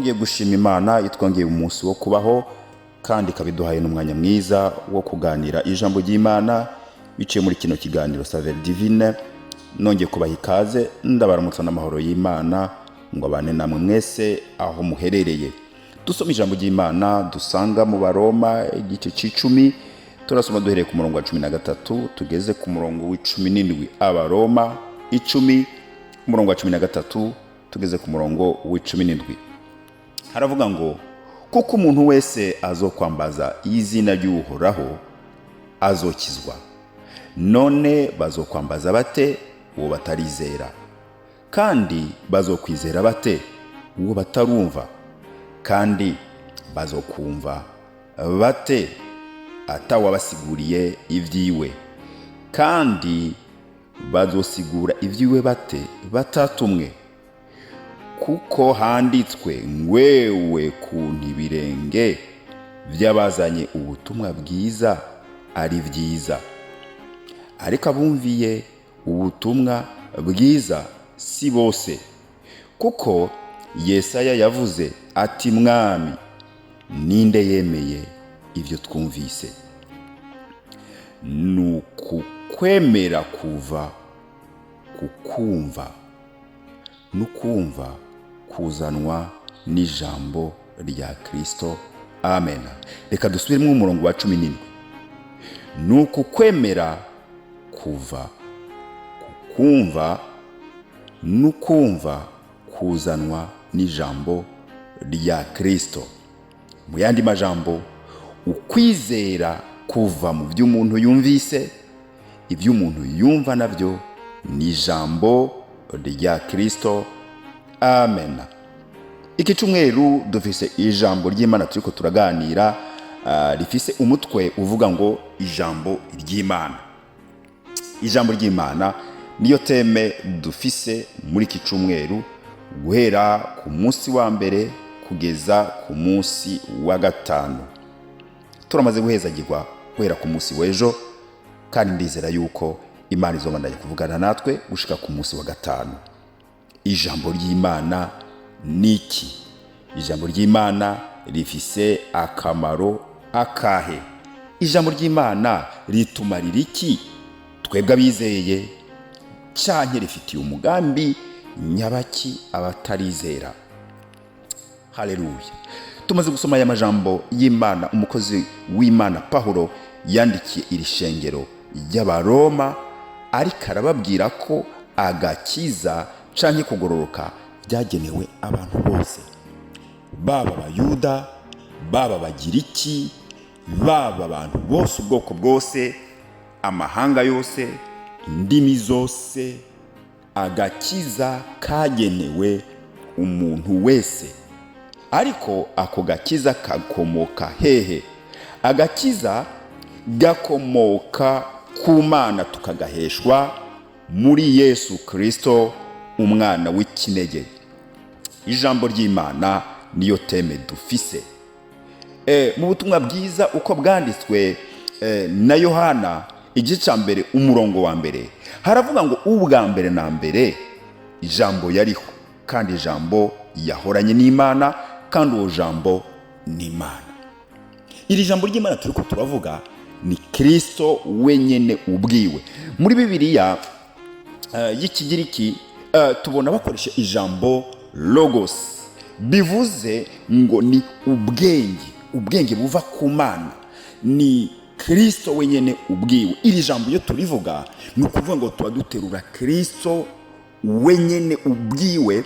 twongeye gushima Imana itwongeye umunsi wo kubaho kandi kabiduhaye n'umwanya mwiza wo kuganira ijambo ry'Imana biciye muri kino kiganiro Saveur Divine. Nongeye kubaha ikaze ndabaramutsa n'amahoro y'Imana ngo abane namwe mwese aho muherereye. Dusoma ijambo ry'Imana dusanga mu Baroma igice c'10, turasoma duhereye ku murongo wa 13 tugeze ku murongo w'17. Abaroma 10 umurongo wa 13 tugeze ku murongo w'17. Haravuga ngo kuko umuntu wese azokwambaza izina ry'Uhoraho azokizwa. None bazokwambaza bate uwo batarizera? Kandi bazokwizera bate uwo batarumva? Kandi bazokumva bate atawabasiguriye ivyiwe? Kandi bazosigura ivyiwe bate batatumwe? Kuko handitswe ngwewe kuntu ibirenge vy'abazanye ubutumwa bwiza ari vyiza. Ariko abumviye ubutumwa bwiza si bose. Kuko Yesaya yavuze ati mwami ninde yemeye ivyo twumvise? Nukukwemera kuva kukumva, nukumva kuzanwa n'ijambo rya Kristo. Amen. Reka dusubiremo umurongo wa 17. Nukukwemera kuva kukumva, nukumva kuzanwa n'ijambo rya Kristo. Mu yandi majambo, ukwizera kuva mu by'umuntu yumvise, iby'umuntu yumva nabyo ni ijambo rya Kristo. Amen. Iki cyumweru dufise ijambo ry'Imana turiko turaganira, rifise umutwe uvuga ngo ijambo ry'Imana. Ijambo ry'Imana niyo teme dufise muri iki cyumweru guhera ku munsi wa mbere kugeza ku munsi wa gatanu. Turamaze guhezagirwa guhera ku munsi w'ejo, kandi ndizera yuko Imana izobandanya kuvugana natwe gushika ku munsi wa gatanu. Ijambo ry'Imana niki? Ijambo ry'Imana rifise akamaro akahe? Ijambo ry'Imana ritumarira iki twebwe abizeye, canke rifitiye umugambi nyabaki abatarizera? Haleluya. Tumaze gusoma aya majambo y'Imana, umukozi w'Imana Pawulo yandikiye iri shengero y'Abaroma, ariko arababwira ko agakiza canke kugororoka byagenewe abantu bose, baba Abayuda, baba Abagiriki, baba abantu bose, ubwoko bwose, amahanga yose, indimi zose. Agakiza kagenewe umuntu wese. Ariko ako gakiza kakomoka hehe? Agakiza gakomoka ku Mana, tukagaheshwa muri Yesu Kristo, umwana w'ikinege. Ijambo ry'Imana niyo teme dufise. Mu butumwa bwiza uko bwanditswe na Yohana igice ca mbere umurongo wa mbere, haravuga ngo ubwa mbere na mbere ijambo yariho, kandi ijambo yahoranye n'Imana, kandi uwo jambo ni Imana. Iri jambo ry'Imana turiko turavuga ni Kristo wenyene ubwiwe. Muri Bibiliya y'Ikigiriki tubona bakoresha ijambo logos, bivuze ngo ni ubwenge buva ku Mana, ni Kristo wenyene ubwiwe. Iri jambo iyo turivuga ni ukuvuga ngo tuba duterura Kristo wenyene ubwiwe,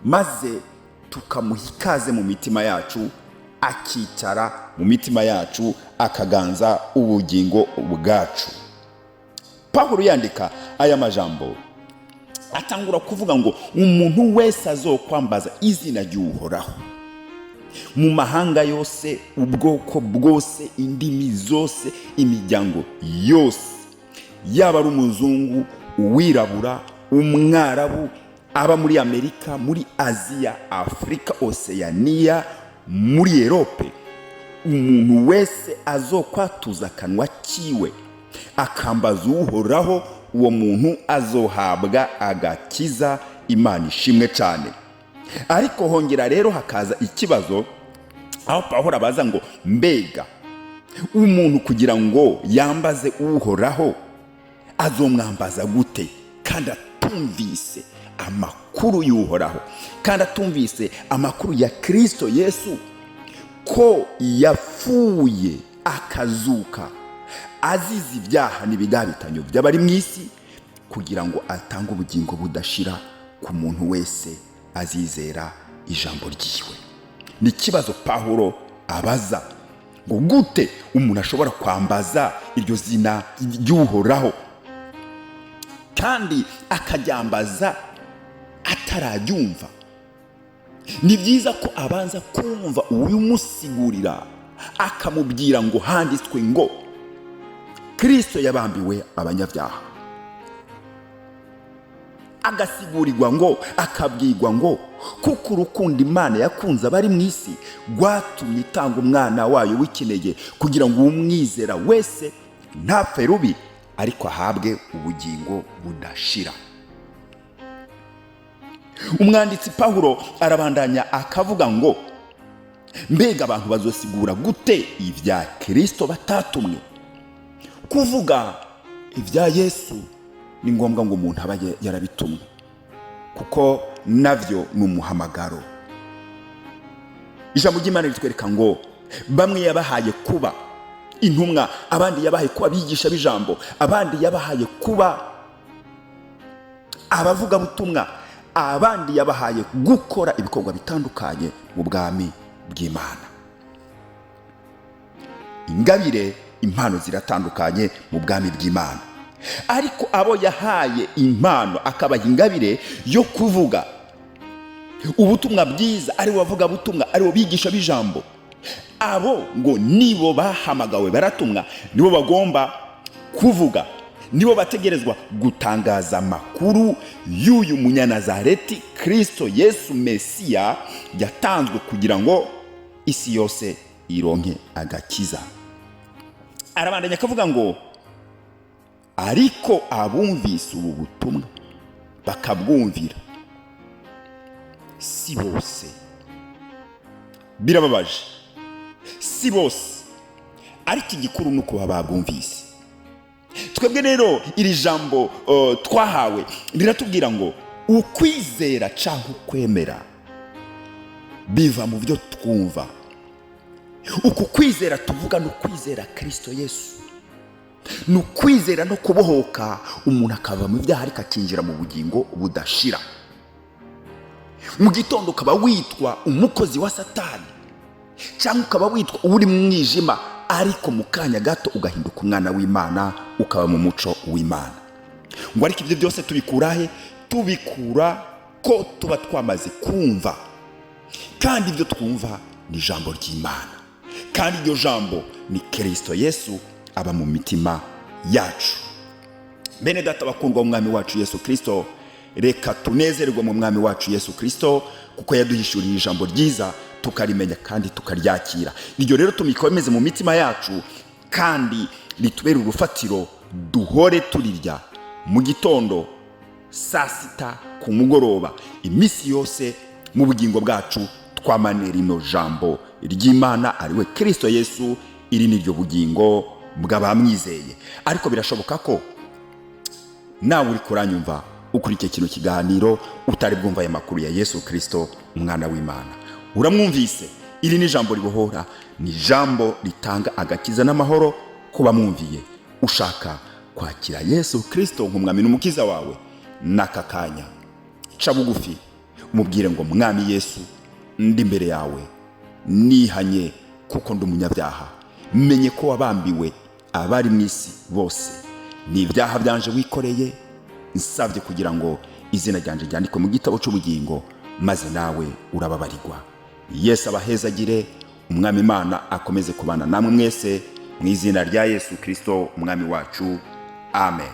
maze tukamuha ikaze mu mitima yacu, akicara mu mitima yacu, akaganza ubugingo bwacu. Pawulo yandika aya majambo atangura kuvuga ngo umuntu wese azokwambaza izina ry'Uhoraho, mu mahanga yose, ubwoko bwose, indimi zose, imiryango yose, yaba ari umuzungu, uwirabura, umwarabu, aba muri Amerika, muri Aziya, Afrika, Oceania, muri Europe. Umuntu wese azokwatuza akanwa kiwe akambaza Uhoraho, uwo muntu azohabwa agakiza. Imana ishimwe cyane. ariko hongera rero hakaza ikibazo aho Pawulo abaza ngo mbega umuntu kugira ngo yambaze uhoraho azomwambaza gute kandi atumvise amakuru y'uhoraho, kandi atumvise amakuru ya Kristo Yesu ko yapfuye akazuka azize ibyaha n'ibigabitanyo by'abari mu isi kugira ngo atange ubugingo budashira ku muntu wese azizera ijambo ryiwe. Ni ikibazo Pawulo abaza ngo gute umuntu ashobora kwambaza iryo zina ry'uhoraho kandi akaryambaza atararyumva. Ni byiza ko abanza kumva uwimusigurira akamubwira ngo handitswe ngo Kristo yabambiwe abanyabyaha, agasigurirwa ngo akabwirwa ngo kuko urukundo Imana yakunze abari mu isi rwatumye itanga umwana wayo w'ikinege kugira ngo umwizera wese ntapfe rubi ariko ahabwe ubugingo budashira. Umwanditsi Pawulo arabandanya akavuga ngo mbega abantu bazosigura gute ibya Kristo batatumwe? Kuvuga ibya Yesu ni ngombwa ngo umuntu aba yarabitumwe, kuko navyo ni umuhamagaro. Ijambo ry'Imana ritwereka ngo bamwe yabahaye kuba intumwa, abandi yabahaye kuba bigisha b'ijambo, abandi yabahaye kuba abavuga butumwa, abandi yabahaye gukora ibikorwa bitandukanye mu bwami bw'Imana. Ingabire, impano ziratandukanye mu bwami bw'Imana, ariko abo yahaye impano akabaha ingabire yo kuvuga ubutumwa bwiza, ari bavuga butumwa, ari bigisha b'ijambo, abo ngo nibo bahamagawe baratumwa, nibo bagomba kuvuga, nibo bategerezwa gutangaza amakuru y'uyu munyanazareti Kristo Yesu Mesiya yatanzwe kugira ngo isi yose ironke agakiza. Arabandanya akavuga ngo ariko abumvise ubu butumwa bakabwumvira si bose. Birababaje, si bose, ariko igikuru nuko babwumvise. Twebwe rero iri jambo twahawe riratubwira ngo ukwizera cyangwa ukwemera biva mu byo twumva. Uku kwizera tuvuga no kwizera Kristo Yesu, ni ukwizera no kubohoka umuntu akava mu byaha ariko akinjira mu bugingo budashira. Mu gitondo ukaba witwa umukozi wa Satani, cyangwa ukaba witwa uri mu mwijima, ariko mu kanya gato ugahinduka umwana w'Imana, ukaba mu muco w'Imana. Ngo ariko ibyo byose tubikurahe? Tubikura ko tuba twamaze kumva, kandi ibyo twumva ni ijambo ry'Imana, kandi iryo jambo ni Kristo Yesu aba mu mitima yacu. Bene data bakundwa mu mwami wacu Yesu Kristo, reka tunezerwe mu mwami wacu Yesu Kristo, kuko yaduhishuriye ijambo ryiza tukarimenya kandi tukaryakira. Iryo rero tumikomeze mu mitima yacu, kandi ritubere urufatiro, duhore turirya mu gitondo, saa sita, ku mugoroba, iminsi yose mu bugingo bwacu twamane rino jambo ry'Imana ariwe Kristo Yesu. Iri ni ryo bugingo bw'abamwizeye. Ariko birashoboka ko nawe uri kuranyumva ukurikiye kino kiganiro utari bwumva aya makuru ya Yesu Kristo umwana w'Imana. Uramwumvise, iri ni jambo ribohora, ni jambo ritanga agakiza n'amahoro kuba mwumviye. Ushaka kwakira Yesu Kristo nk'umwami n'umukiza wawe, n'aka kanya ca bugufi umubwire ngo mwami Yesu, ndi imbere yawe, nihanye kuko ndi umunyabyaha. Menye ko wabambiwe abari mu isi bose, ni ibyaha byanje wikoreye. Nsabye kugira ngo izina ryanje ryandikwe mu gitabo cy'ubugingo, maze nawe urababarirwa. Yesu abahezagire, umwami Imana akomeze kubana namwe mwese, mu izina rya Yesu Kristo umwami wacu. Amen.